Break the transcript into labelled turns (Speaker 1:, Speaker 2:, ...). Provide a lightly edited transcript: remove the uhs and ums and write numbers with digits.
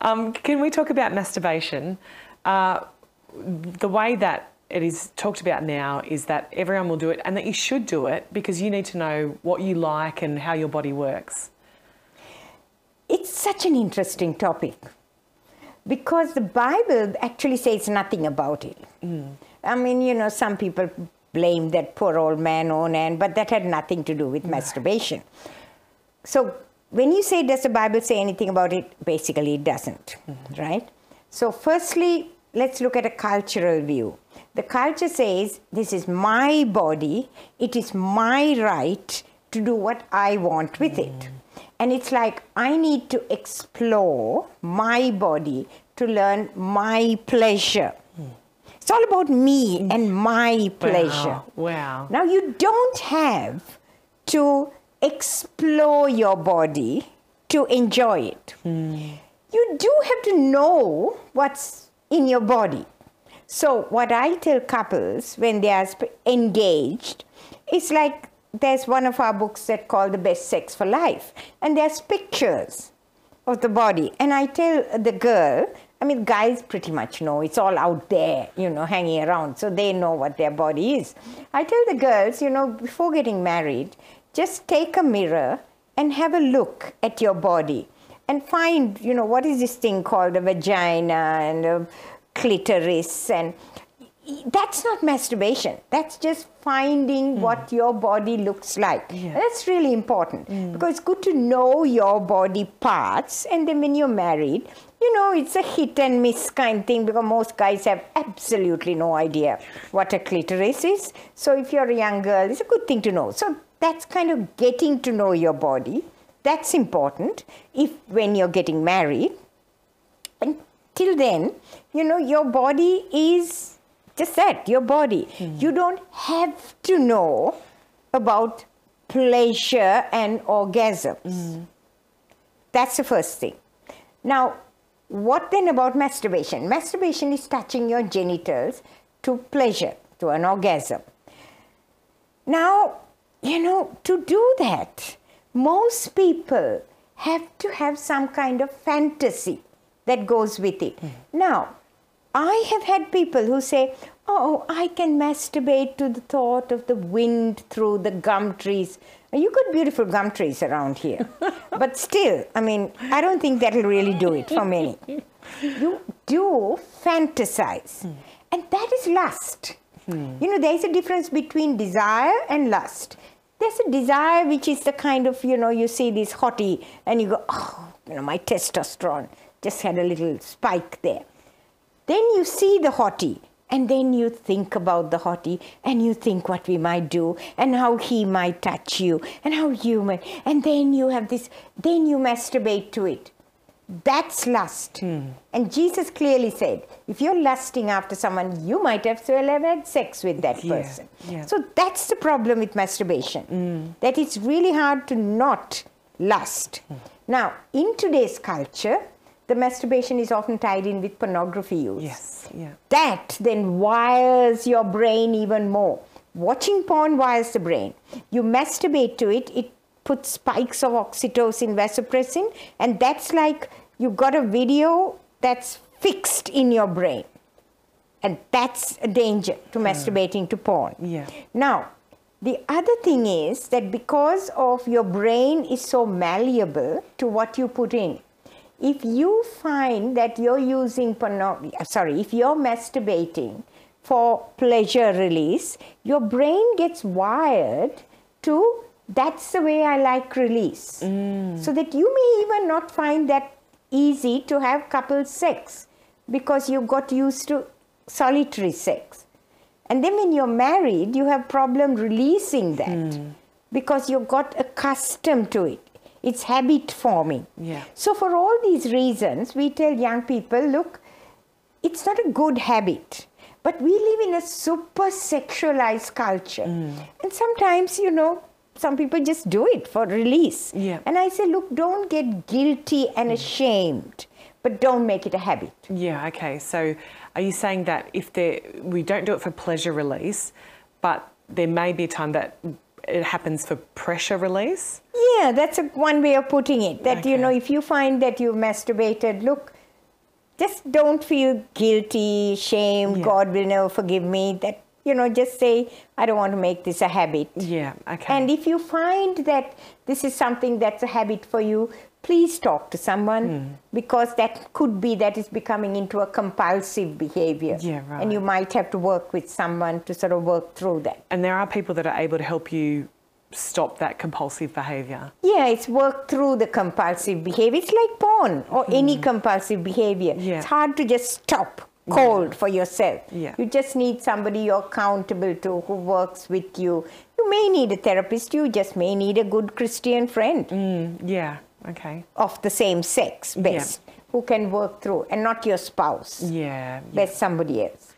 Speaker 1: Can we talk about masturbation? The way that it is talked about now is that everyone will do it and that you should do it because you need to know what you like and how your body works.
Speaker 2: It's such an interesting topic because the Bible actually says nothing about it. I mean, you know, some people blame that poor old man, Onan, but that had nothing to do with masturbation. So when you say, does the Bible say anything about it? Basically, it doesn't, right? So firstly, let's look at a cultural view. The culture says, this is my body, it is my right to do what I want with it. And it's like, I need to explore my body to learn my pleasure. It's all about me and my pleasure.
Speaker 1: Wow.
Speaker 2: Now, you don't have to explore your body to enjoy it. You do have to know what's in your body. So what I tell couples when they are engaged is like, there's one of our books that called The Best Sex for Life, and there's pictures of the body. And I tell the girl, I mean, guys pretty much know, it's all out there, you know, hanging around, so they know what their body is. I tell the girls, you know, before getting married, just take a mirror and have a look at your body and find, you know, what is this thing called a vagina and a clitoris, and that's not masturbation. That's just finding what your body looks like. That's really important because it's good to know your body parts, and then when you're married, you know, it's a hit and miss kind of thing because most guys have absolutely no idea what a clitoris is. So if you're a young girl, it's a good thing to know. So that's kind of getting to know your body. That's important when you're getting married. Until then, you know, your body is just that, your body. You don't have to know about pleasure and orgasms. That's the first thing. Now, what then about masturbation? Masturbation is touching your genitals to pleasure, to an orgasm. Now, you know, to do that, most people have to have some kind of fantasy that goes with it. Now, I have had people who say, oh, I can masturbate to the thought of the wind through the gum trees. You got beautiful gum trees around here. But still, I mean, I don't think that'll really do it for many. You do fantasize. And that is lust. You know, there's a difference between desire and lust. There's a desire which is the kind of, you know, you see this hottie and you go, oh, you know, my testosterone just had a little spike there. Then you see the hottie, and then you think about the hottie, and you think what we might do, and how he might touch you, and how you might, and then you have this, then you masturbate to it. That's lust. And Jesus clearly said, if you're lusting after someone, you might have had sex with that person. So that's the problem with masturbation, that it's really hard to not lust. Now, in today's culture, the masturbation is often tied in with pornography use. That then wires your brain even more. Watching porn wires the brain. You masturbate to it, it puts spikes of oxytocin, vasopressin, and that's like you got a video that's fixed in your brain. And that's a danger to masturbating to porn. Now, the other thing is that because of your brain is so malleable to what you put in, if you find that you're using if you're masturbating for pleasure release, your brain gets wired to, that's the way I like release. So that you may even not find that easy to have couple sex because you got used to solitary sex. And then when you're married, you have problem releasing that because you got accustomed to it. It's habit forming. So for all these reasons, we tell young people, look, it's not a good habit, but we live in a super sexualized culture. And sometimes, you know, some people just do it for release. And I say, look, don't get guilty and ashamed, but don't make it a habit.
Speaker 1: Okay. So are you saying that if we don't do it for pleasure release, but there may be a time that it happens for pressure release?
Speaker 2: Yeah, that's one way of putting it. That, you know, if you find that you've masturbated, look, just don't feel guilty, shame,
Speaker 1: Yeah.
Speaker 2: God will never forgive me. That, just say, I don't want to make this a habit.
Speaker 1: Yeah, okay.
Speaker 2: And if you find that this is something that's a habit for you, please talk to someone, because that could be that is becoming into a compulsive behavior.
Speaker 1: Yeah, right.
Speaker 2: And you might have to work with someone to sort of work through that.
Speaker 1: And there are people that are able to help you stop that compulsive behaviour.
Speaker 2: Yeah, it's work through the compulsive behavior. It's like porn or any compulsive behavior.
Speaker 1: Yeah.
Speaker 2: It's hard to just stop cold for yourself.
Speaker 1: Yeah.
Speaker 2: You just need somebody you're accountable to who works with you. You may need a therapist. You just may need a good Christian friend
Speaker 1: Yeah, okay.
Speaker 2: of the same sex, best, who can work through, and not your spouse.
Speaker 1: Yeah.
Speaker 2: Best somebody else.